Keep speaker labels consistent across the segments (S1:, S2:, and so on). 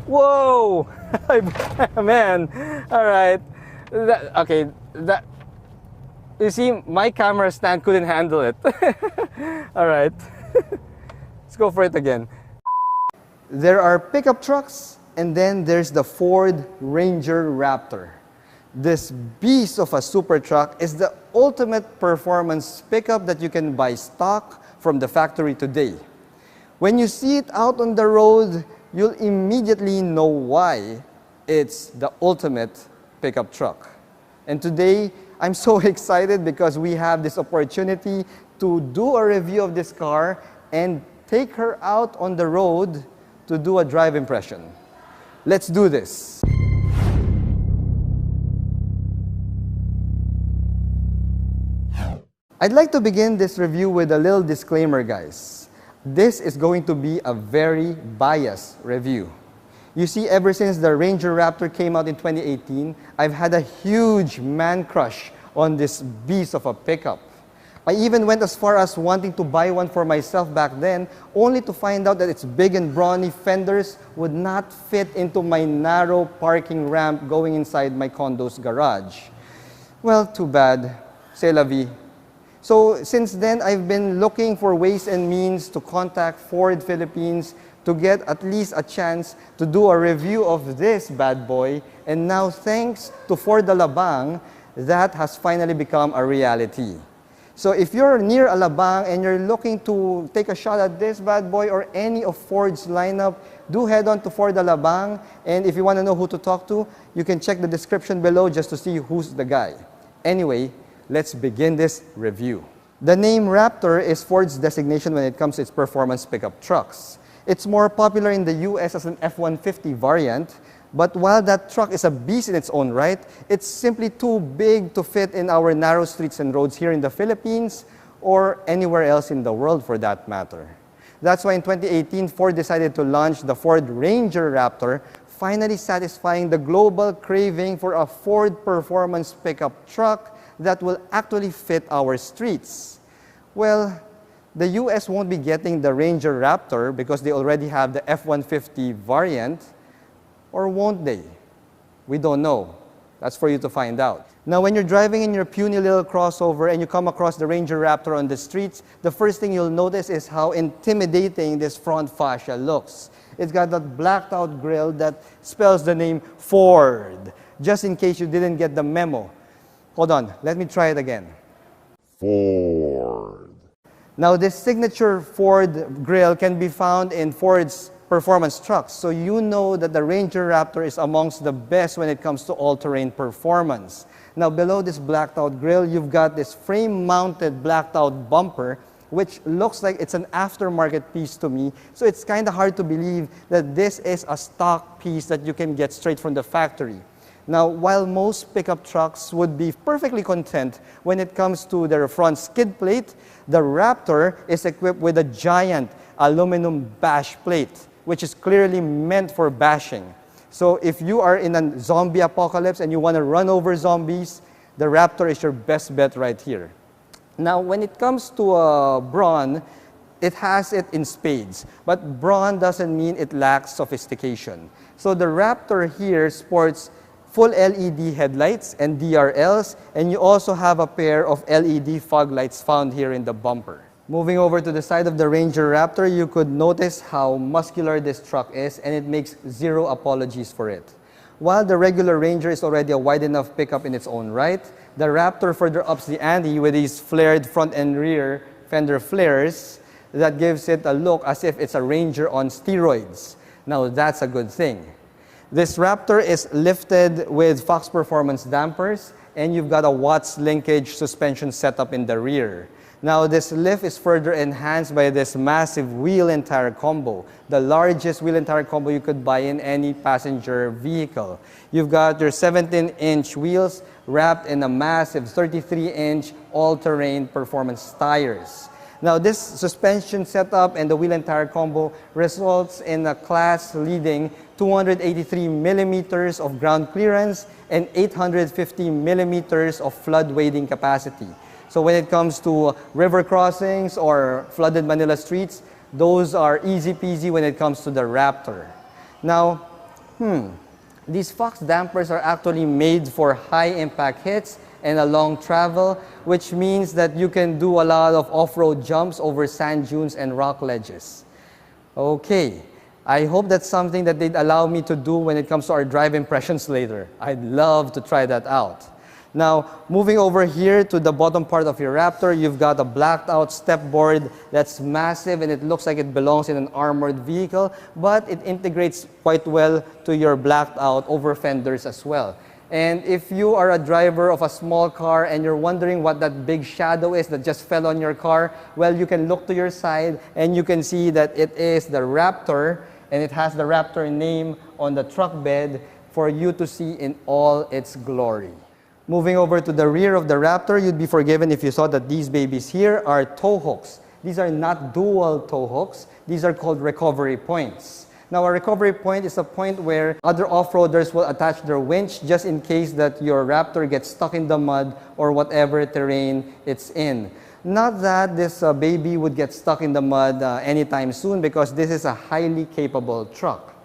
S1: Whoa! Man, all right. Okay, you see, my camera stand couldn't handle it. All right, let's go for it again. There are pickup trucks, and then there's the Ford Ranger Raptor. This beast of a super truck is the ultimate performance pickup that you can buy stock from the factory today. When you see it out on the road, you'll immediately know why it's the ultimate pickup truck. And today, I'm so excited because we have this opportunity to do a review of this car and take her out on the road to do a drive impression. Let's do this. I'd like to begin this review with a little disclaimer, guys. This is going to be a very biased review. You see, ever since the Ranger Raptor came out in 2018, I've had a huge man crush on this beast of a pickup. I even went as far as wanting to buy one for myself back then, only to find out that its big and brawny fenders would not fit into my narrow parking ramp going inside my condo's garage. Well, too bad. C'est la vie. So since then, I've been looking for ways and means to contact Ford Philippines to get at least a chance to do a review of this bad boy. And now, thanks to Ford Alabang, that has finally become a reality. So if you're near Alabang and you're looking to take a shot at this bad boy or any of Ford's lineup, do head on to Ford Alabang. And if you want to know who to talk to, you can check the description below just to see who's the guy. Anyway, let's begin this review. The name Raptor is Ford's designation when it comes to its performance pickup trucks. It's more popular in the US as an F-150 variant, but while that truck is a beast in its own right, it's simply too big to fit in our narrow streets and roads here in the Philippines or anywhere else in the world for that matter. That's why in 2018, Ford decided to launch the Ford Ranger Raptor, finally satisfying the global craving for a Ford performance pickup truck that will actually fit our streets. Well, the US won't be getting the Ranger Raptor because they already have the F-150 variant, or won't they? We don't know. That's for you to find out. Now, when you're driving in your puny little crossover and you come across the Ranger Raptor on the streets, the first thing you'll notice is how intimidating this front fascia looks. It's got that blacked out grille that spells the name Ford, just in case you didn't get the memo. Hold on, let me try it again. Ford. Now, this signature Ford grille can be found in Ford's performance trucks, so you know that the Ranger Raptor is amongst the best when it comes to all-terrain performance. Now, below this blacked-out grille, you've got this frame-mounted blacked-out bumper, which looks like it's an aftermarket piece to me, so it's kind of hard to believe that this is a stock piece that you can get straight from the factory. Now, while most pickup trucks would be perfectly content when it comes to their front skid plate, the Raptor is equipped with a giant aluminum bash plate, which is clearly meant for bashing. So if you are in a zombie apocalypse and you want to run over zombies, the Raptor is your best bet right here. Now, when it comes to brawn, it has it in spades, but brawn doesn't mean it lacks sophistication. So the Raptor here sports full LED headlights and DRLs, and you also have a pair of LED fog lights found here in the bumper. Moving over to the side of the Ranger Raptor, you could notice how muscular this truck is, and it makes zero apologies for it. While the regular Ranger is already a wide enough pickup in its own right, the Raptor further ups the ante with these flared front and rear fender flares that gives it a look as if it's a Ranger on steroids. Now, that's a good thing. This Raptor is lifted with Fox Performance dampers, and you've got a Watts linkage suspension setup in the rear. Now, this lift is further enhanced by this massive wheel and tire combo, the largest wheel and tire combo you could buy in any passenger vehicle. You've got your 17-inch wheels wrapped in a massive 33-inch all-terrain performance tires. Now, this suspension setup and the wheel and tire combo results in a class-leading 283 millimeters of ground clearance and 850 millimeters of flood wading capacity. So when it comes to river crossings or flooded Manila streets, those are easy peasy when it comes to the Raptor. Now, These Fox dampers are actually made for high impact hits and a long travel, which means that you can do a lot of off-road jumps over sand dunes and rock ledges. Okay, I hope that's something that they'd allow me to do when it comes to our drive impressions later. I'd love to try that out. Now, moving over here to the bottom part of your Raptor, you've got a blacked out step board that's massive and it looks like it belongs in an armored vehicle, but it integrates quite well to your blacked out over fenders as well. And if you are a driver of a small car and you're wondering what that big shadow is that just fell on your car, well, you can look to your side and you can see that it is the Raptor, and it has the Raptor name on the truck bed for you to see in all its glory. Moving over to the rear of the Raptor, you'd be forgiven if you saw that these babies here are tow hooks. These are not dual tow hooks. These are called recovery points. Now, a recovery point is a point where other off-roaders will attach their winch just in case that your Raptor gets stuck in the mud or whatever terrain it's in. Not that this baby would get stuck in the mud anytime soon, because this is a highly capable truck.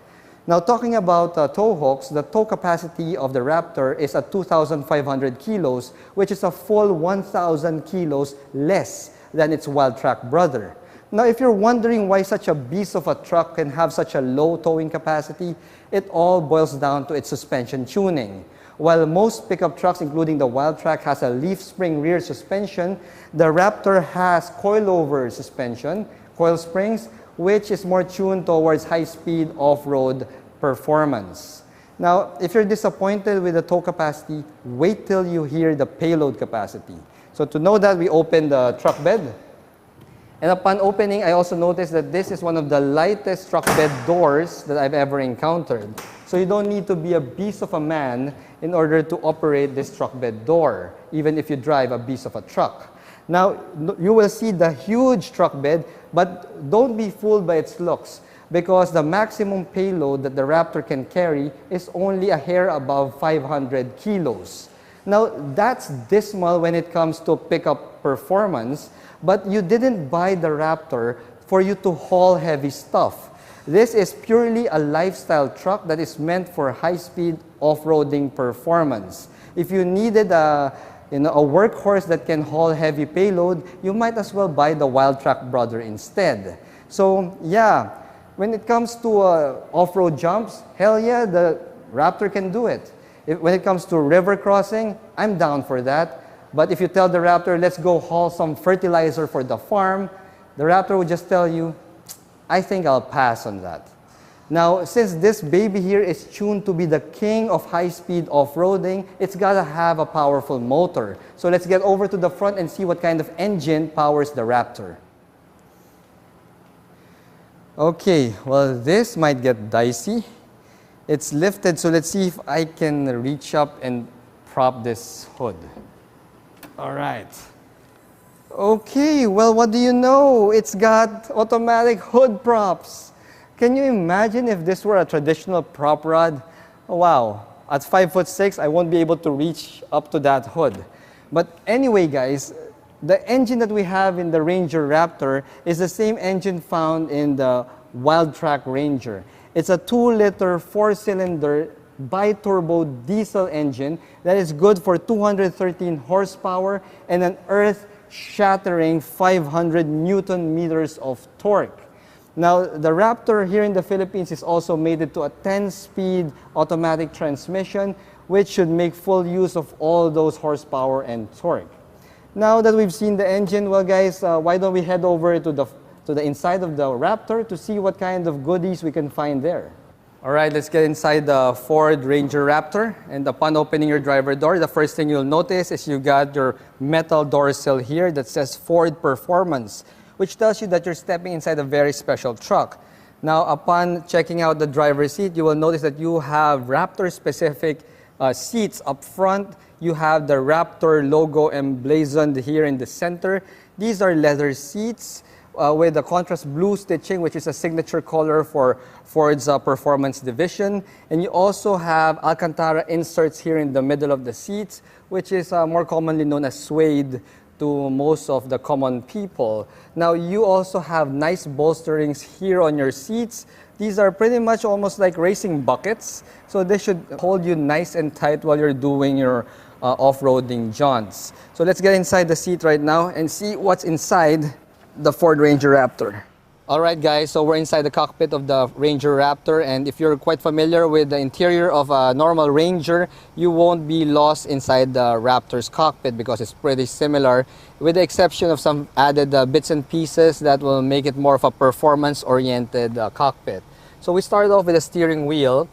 S1: Now, talking about tow hooks, the tow capacity of the Raptor is at 2,500 kilos, which is a full 1,000 kilos less than its Wildtrak brother. Now, if you're wondering why such a beast of a truck can have such a low towing capacity, it all boils down to its suspension tuning. While most pickup trucks, including the Wildtrak, has a leaf spring rear suspension, the Raptor has coilover suspension, coil springs, which is more tuned towards high-speed off-road performance. Now, if you're disappointed with the tow capacity, wait till you hear the payload capacity. So to know that, we open the truck bed. And upon opening, I also noticed that this is one of the lightest truck bed doors that I've ever encountered. So you don't need to be a beast of a man in order to operate this truck bed door, even if you drive a beast of a truck. Now, you will see the huge truck bed, but don't be fooled by its looks, because the maximum payload that the Raptor can carry is only a hair above 500 kilos. Now, that's dismal when it comes to pickup performance, but you didn't buy the Raptor for you to haul heavy stuff. This is purely a lifestyle truck that is meant for high-speed off-roading performance. If you needed a workhorse that can haul heavy payload, you might as well buy the Wildtrak brother instead. So yeah, when it comes to off-road jumps, hell yeah, the Raptor can do it. When it comes to river crossing, I'm down for that. But if you tell the Raptor, let's go haul some fertilizer for the farm, the Raptor will just tell you, I think I'll pass on that. Now, since this baby here is tuned to be the king of high-speed off-roading, it's got to have a powerful motor. So let's get over to the front and see what kind of engine powers the Raptor. Okay, well, this might get dicey. It's lifted, so let's see if I can reach up and prop this hood. All right. Okay, well, what do you know? It's got automatic hood props. Can you imagine if this were a traditional prop rod? Oh, wow, at 5'6", I won't be able to reach up to that hood. But anyway, guys, the engine that we have in the Ranger Raptor is the same engine found in the Wildtrak Ranger. It's a 2-liter, 4-cylinder, bi-turbo diesel engine that is good for 213 horsepower and an earth-shattering 500 Newton meters of torque. Now, the Raptor here in the Philippines is also mated to a 10-speed automatic transmission, which should make full use of all those horsepower and torque. Now that we've seen the engine, well guys, why don't we head over to the inside of the Raptor to see what kind of goodies we can find there. All right, let's get inside the Ford Ranger Raptor. And upon opening your driver door, the first thing you'll notice is you got your metal door sill here that says Ford Performance, which tells you that you're stepping inside a very special truck. Now, upon checking out the driver's seat, you will notice that you have Raptor-specific seats up front. You have the Raptor logo emblazoned here in the center. These are leather seats with the contrast blue stitching, which is a signature color for Ford's performance division. And you also have Alcantara inserts here in the middle of the seats, which is more commonly known as suede to most of the common people. Now, you also have nice bolsterings here on your seats. These are pretty much almost like racing buckets, so they should hold you nice and tight while you're doing your off-roading jaunts. So let's get inside the seat right now and see what's inside the Ford Ranger Raptor. Alright guys, so we're inside the cockpit of the Ranger Raptor, and if you're quite familiar with the interior of a normal Ranger, you won't be lost inside the Raptor's cockpit because it's pretty similar, with the exception of some added bits and pieces that will make it more of a performance-oriented cockpit. So we started off with a steering wheel,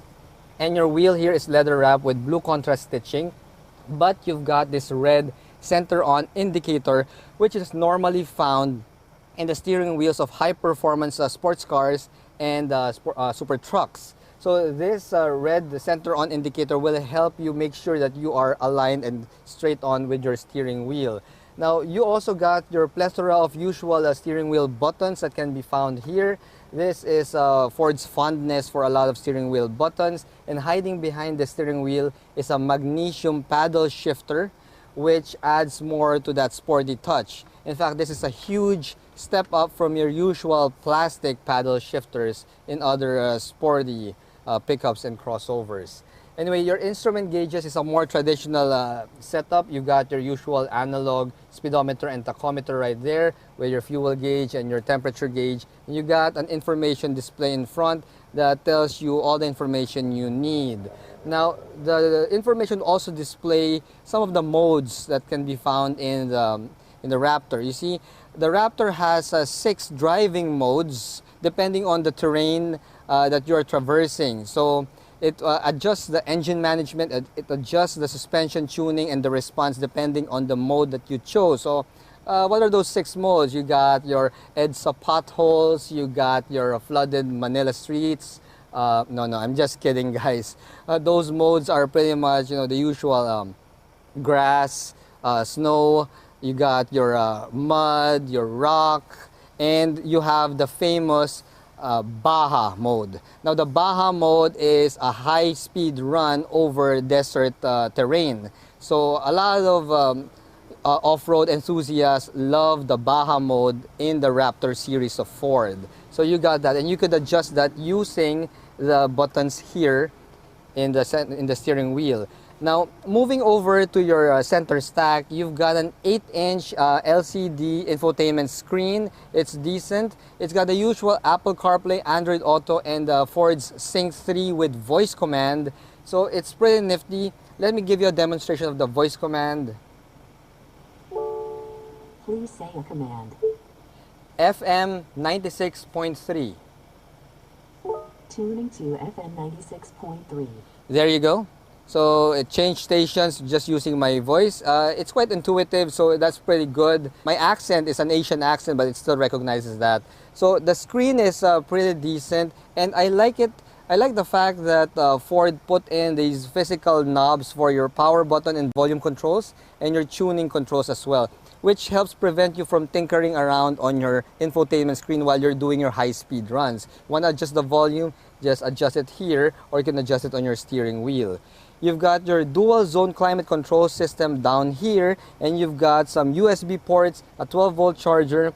S1: and your wheel here is leather wrapped with blue contrast stitching, but you've got this red center-on indicator, which is normally found in the steering wheels of high-performance sports cars and super trucks. So this red center-on indicator will help you make sure that you are aligned and straight on with your steering wheel. Now, you also got your plethora of usual steering wheel buttons that can be found here. This is Ford's fondness for a lot of steering wheel buttons, and hiding behind the steering wheel is a magnesium paddle shifter, which adds more to that sporty touch. In fact, this is a huge step up from your usual plastic paddle shifters in other sporty pickups and crossovers. Anyway, your instrument gauges is a more traditional setup. You got your usual analog speedometer and tachometer right there with your fuel gauge and your temperature gauge. And you got an information display in front that tells you all the information you need. Now, the information also display some of the modes that can be found in the Raptor. You see, the Raptor has 6 driving modes depending on the terrain that you are traversing. So it adjusts the engine management, it adjusts the suspension tuning and the response depending on the mode that you chose. So what are those 6 modes? You got your EDSA potholes, you got your flooded Manila streets. No, I'm just kidding, guys. Those modes are pretty much, you know, the usual grass, snow. You got your mud, your rock, and you have the famous Baja mode. Now, the Baja mode is a high-speed run over desert terrain. So a lot of off-road enthusiasts love the Baja mode in the Raptor series of Ford. So you got that, and you could adjust that using the buttons here in the steering wheel. Now, moving over to your center stack, you've got an 8-inch LCD infotainment screen. It's decent. It's got the usual Apple CarPlay, Android Auto, and Ford's Sync 3 with voice command. So it's pretty nifty. Let me give you a demonstration of the voice command.
S2: Please say a command.
S1: FM 96.3.
S2: Tuning to FM 96.3.
S1: There you go. So it changed stations just using my voice. It's quite intuitive, so that's pretty good. My accent is an Asian accent, but it still recognizes that. So the screen is pretty decent, and I like it. I like the fact that Ford put in these physical knobs for your power button and volume controls, and your tuning controls as well, which helps prevent you from tinkering around on your infotainment screen while you're doing your high-speed runs. Want to adjust the volume? Just adjust it here, or you can adjust it on your steering wheel. You've got your dual zone climate control system down here, and you've got some USB ports, a 12-volt charger,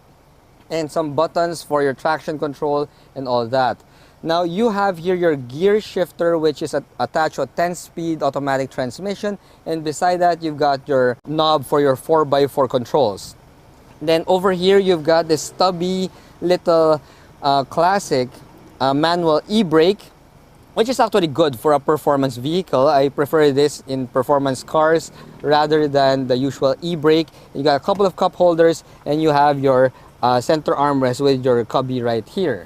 S1: and some buttons for your traction control and all that. Now you have here your gear shifter, which is attached to a 10-speed automatic transmission, and beside that you've got your knob for your 4x4 controls. Then over here you've got this stubby little classic manual e-brake, which is actually good for a performance vehicle. I prefer this in performance cars rather than the usual e-brake. You got a couple of cup holders, and you have your center armrest with your cubby right here.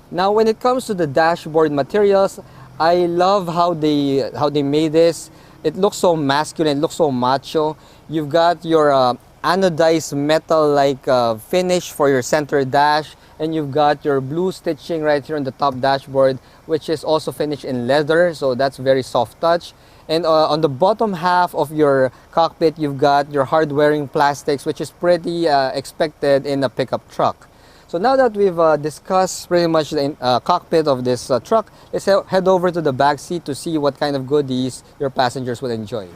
S1: Now, when it comes to the dashboard materials, I love how they made this. It looks so masculine, it looks so macho. You've got your anodized metal-like finish for your center dash, and you've got your blue stitching right here on the top dashboard, which is also finished in leather, so that's very soft touch. And on the bottom half of your cockpit, you've got your hard-wearing plastics, which is pretty expected in a pickup truck. So now that we've discussed pretty much the cockpit of this truck, let's head over to the back seat to see what kind of goodies your passengers will enjoy.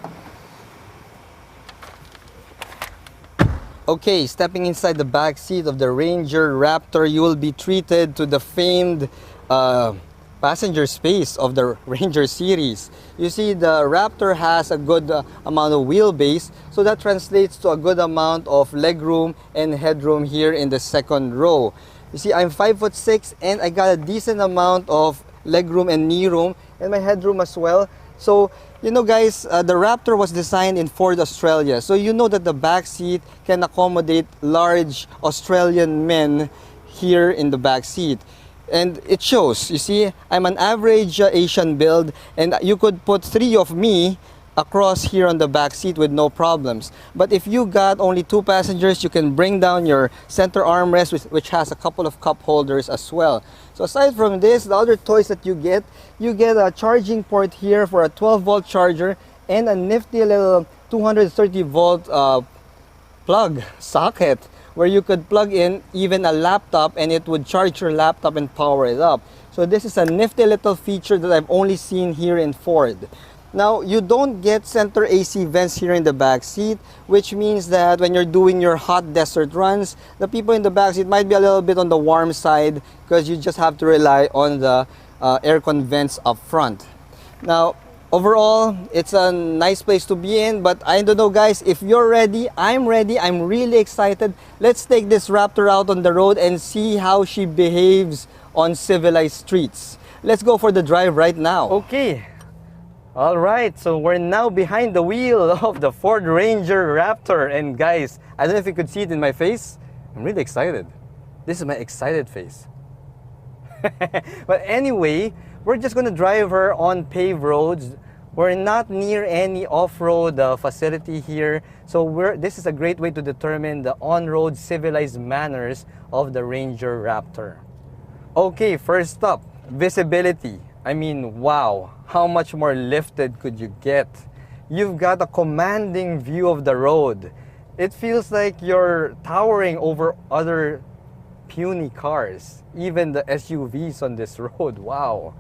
S1: Okay, stepping inside the back seat of the Ranger Raptor, you will be treated to the famed passenger space of the Ranger series. You see, the Raptor has a good amount of wheelbase, so that translates to a good amount of legroom and headroom here in the second row. You see, I'm 5'6" and I got a decent amount of legroom and knee room and my headroom as well. So, you know guys, the Raptor was designed in Ford, Australia. So you know that the back seat can accommodate large Australian men here in the back seat. And it shows. You see, I'm an average Asian build, and you could put 3 of me across here on the back seat with no problems. But if you got only 2 passengers, you can bring down your center armrest, which has a couple of cup holders as well. So aside from this, the other toys that you get a charging port here for a 12-volt charger and a nifty little 230-volt plug socket where you could plug in even a laptop and it would charge your laptop and power it up. So this is a nifty little feature that I've only seen here in Ford. Now, you don't get center AC vents here in the back seat, which means that when you're doing your hot desert runs, the people in the back seat might be a little bit on the warm side because you just have to rely on the aircon vents up front. Now, overall, it's a nice place to be in, but I don't know guys, if you're ready, I'm really excited. Let's take this Raptor out on the road and see how she behaves on civilized streets. Let's go for the drive right now. Okay. Alright, so we're now behind the wheel of the Ford Ranger Raptor, and guys, I don't know if you could see it in my face. I'm really excited. This is my excited face. But anyway, we're just gonna drive her on paved roads. We're not near any off-road facility here, so this is a great way to determine the on-road civilized manners of the Ranger Raptor. Okay, first up, visibility. I mean, wow, how much more lifted could you get? You've got a commanding view of the road. It feels like you're towering over other puny cars, even the SUVs on this road. Wow.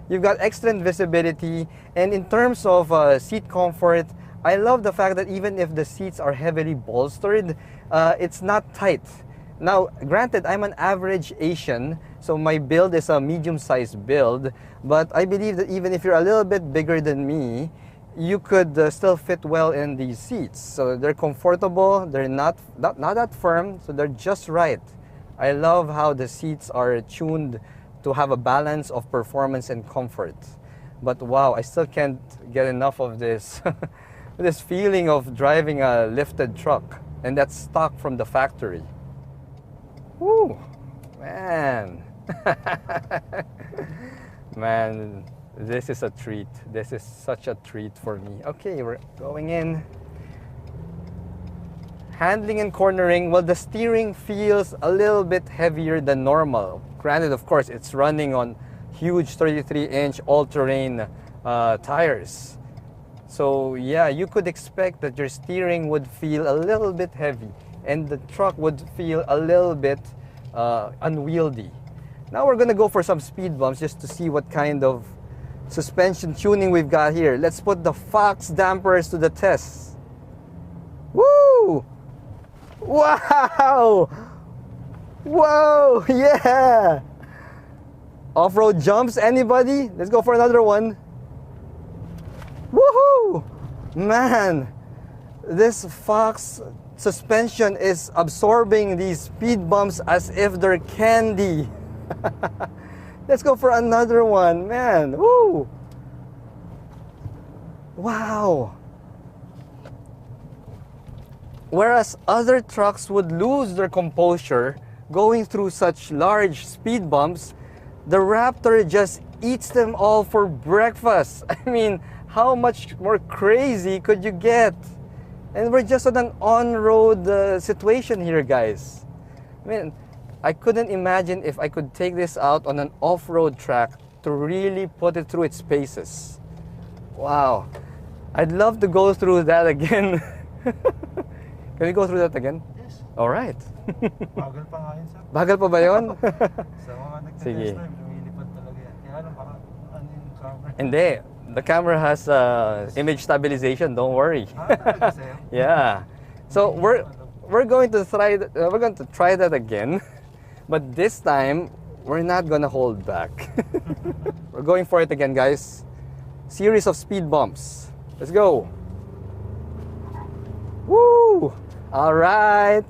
S1: You've got excellent visibility, and in terms of seat comfort, I love the fact that even if the seats are heavily bolstered, it's not tight. Now, granted, I'm an average Asian, so my build is a medium-sized build, but I believe that even if you're a little bit bigger than me, you could still fit well in these seats. So they're comfortable, they're not that firm, so they're just right. I love how the seats are tuned to have a balance of performance and comfort. But wow, I still can't get enough of this, this feeling of driving a lifted truck, and that's stock from the factory. Woo, man. Man, this is a treat. This is such a treat for me. Okay, we're going in. Handling and cornering, well, the steering feels a little bit heavier than normal. Granted, of course, it's running on huge 33-inch all-terrain tires. So yeah, you could expect that your steering would feel a little bit heavy and the truck would feel a little bit unwieldy. Now we're gonna go for some speed bumps just to see what kind of suspension tuning we've got here. Let's put the Fox dampers to the test. Woo! Wow! Whoa! Yeah! Off-road jumps, anybody? Let's go for another one. Woohoo! Man, this Fox suspension is absorbing these speed bumps as if they're candy. Let's go for another one, man. Woo! Wow! Whereas other trucks would lose their composure going through such large speed bumps, the Raptor just eats them all for breakfast. I mean, how much more crazy could you get? And we're just on an on-road situation here, guys. I mean, I couldn't imagine if I could take this out on an off-road track to really put it through its paces. Wow. I'd love to go through that again. Can we go through that again?
S3: Yes.
S1: Alright.
S3: Bagal pa nga yun, sir.
S1: Bagal pa ba yun?
S3: Sa mga
S1: Sige.
S3: nagtitest time, lumilipad talaga yan. Kaya lang, baka ano yung camera.
S1: Hindi. The camera has image stabilization. Don't worry.
S3: Ah, talaga sa'yo?
S1: Yeah. So we're going to try that again, but this time we're not gonna hold back. We're going for it again, guys. Series of speed bumps. Let's go. Woo! All right.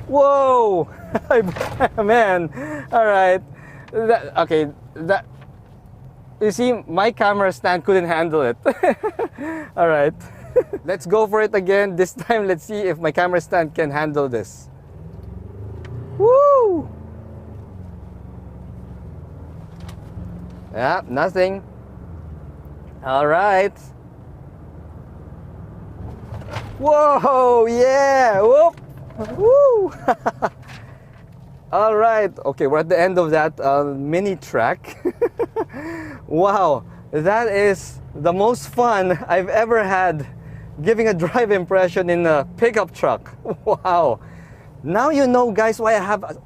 S1: Whoa! Man. All right. Okay. You see, my camera stand couldn't handle it. All right. Let's go for it again. This time, let's see if my camera stand can handle this. Woo! Yeah, nothing. All right. Whoa! Yeah! Whoop! Woo! All right. Okay, we're at the end of that mini track. Wow, that is the most fun I've ever had giving a drive impression in a pickup truck. Wow. Now you know, guys, why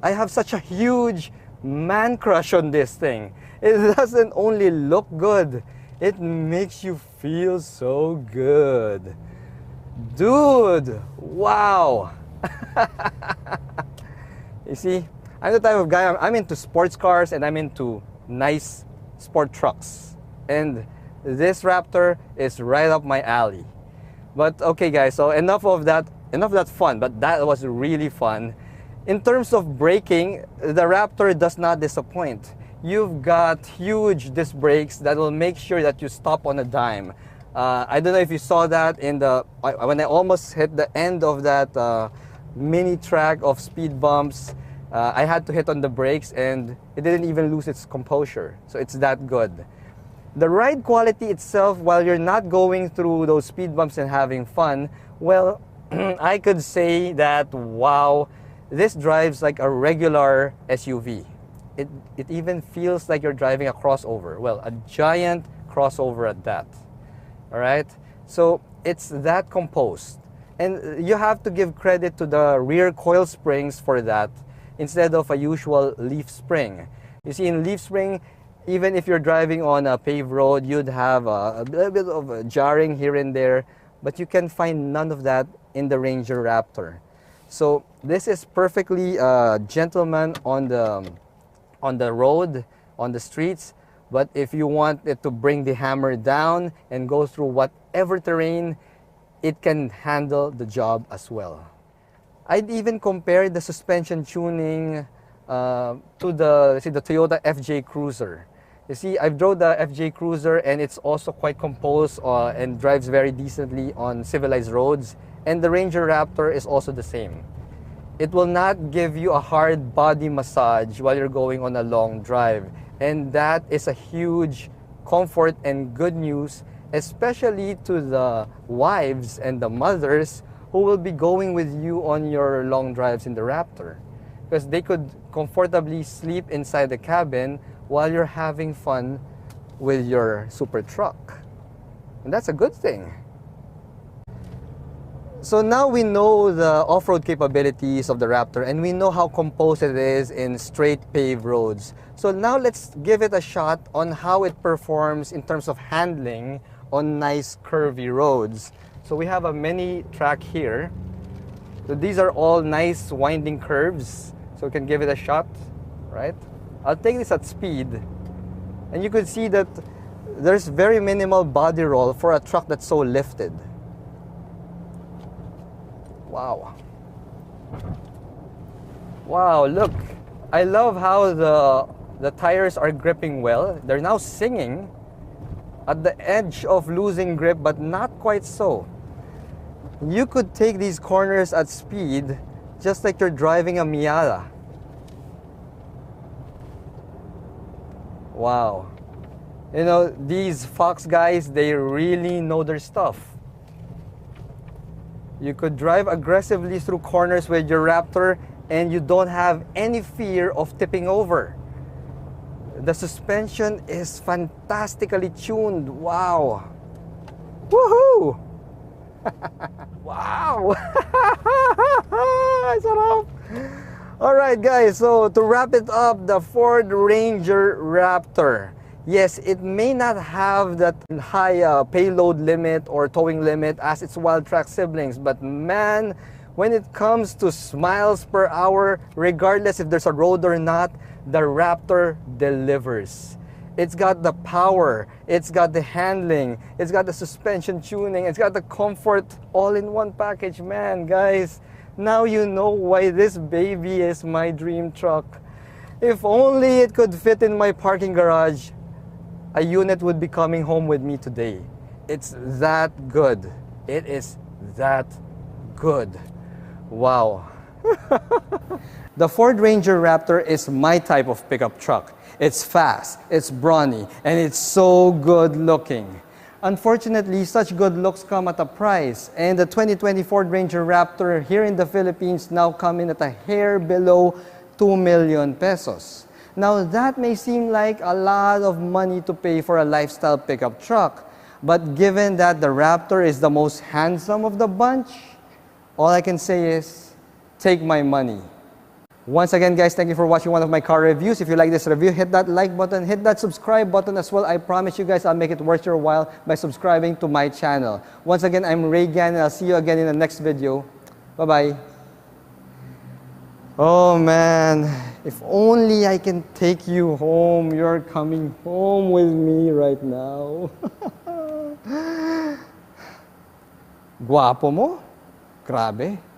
S1: I have such a huge man crush on this thing. It doesn't only look good, it makes you feel so good. Dude, wow. You see, I'm the type of guy, I'm into sports cars and I'm into nice sport trucks. And this Raptor is right up my alley. But okay, guys, so enough of that fun, but that was really fun. In terms of braking, the Raptor does not disappoint. You've got huge disc brakes that will make sure that you stop on a dime. I don't know if you saw that when I almost hit the end of that mini track of speed bumps. I had to hit on the brakes and it didn't even lose its composure. So it's that good. The ride quality itself, while you're not going through those speed bumps and having fun, well, I could say that, wow, this drives like a regular SUV. It even feels like you're driving a crossover. Well, a giant crossover at that. All right? So it's that composed. And you have to give credit to the rear coil springs for that instead of a usual leaf spring. You see, in leaf spring, even if you're driving on a paved road, you'd have a little bit of a jarring here and there, but you can find none of that in the Ranger Raptor. So this is perfectly gentleman on the road, on the streets, but if you want it to bring the hammer down and go through whatever terrain, it can handle the job as well. I'd even compare the suspension tuning to the Toyota FJ Cruiser. You see, I've drove the FJ Cruiser and it's also quite composed and drives very decently on civilized roads. And the Ranger Raptor is also the same. It will not give you a hard body massage while you're going on a long drive. And that is a huge comfort and good news, especially to the wives and the mothers who will be going with you on your long drives in the Raptor. Because they could comfortably sleep inside the cabin while you're having fun with your super truck. And that's a good thing. So now we know the off-road capabilities of the Raptor and we know how composed it is in straight paved roads. So now let's give it a shot on how it performs in terms of handling on nice curvy roads. So we have a mini track here. So these are all nice winding curves. So we can give it a shot, right? I'll take this at speed. And you could see that there's very minimal body roll for a truck that's so lifted. Wow. Wow, look. I love how the tires are gripping well. They're now singing at the edge of losing grip, but not quite so. You could take these corners at speed just like you're driving a Miata. Wow. You know, these Fox guys, they really know their stuff. You could drive aggressively through corners with your Raptor and you don't have any fear of tipping over. The suspension is fantastically tuned. Wow. Woohoo! Wow! Sarap! Alright guys, so to wrap it up, the Ford Ranger Raptor. Yes, it may not have that high payload limit or towing limit as its wild track siblings, but man, when it comes to miles per hour, regardless if there's a road or not, the Raptor delivers. It's got the power, it's got the handling, it's got the suspension tuning, it's got the comfort all in one package. Man, guys, now you know why this baby is my dream truck. If only it could fit in my parking garage, a unit would be coming home with me today. It's that good. It is that good. Wow. The Ford Ranger Raptor is my type of pickup truck. It's fast, it's brawny, and it's so good looking. Unfortunately, such good looks come at a price, and the 2020 Ford Ranger Raptor here in the Philippines now come in at a hair below 2 million pesos. Now that may seem like a lot of money to pay for a lifestyle pickup truck, but given that the Raptor is the most handsome of the bunch, all I can say is, take my money. Once again, guys, thank you for watching one of my car reviews. If you like this review, hit that like button, hit that subscribe button as well. I promise you guys I'll make it worth your while by subscribing to my channel. Once again, I'm Ray Gan, and I'll see you again in the next video. Bye-bye. Oh man, if only I can take you home. You're coming home with me right now. Guwapo mo? Grabe.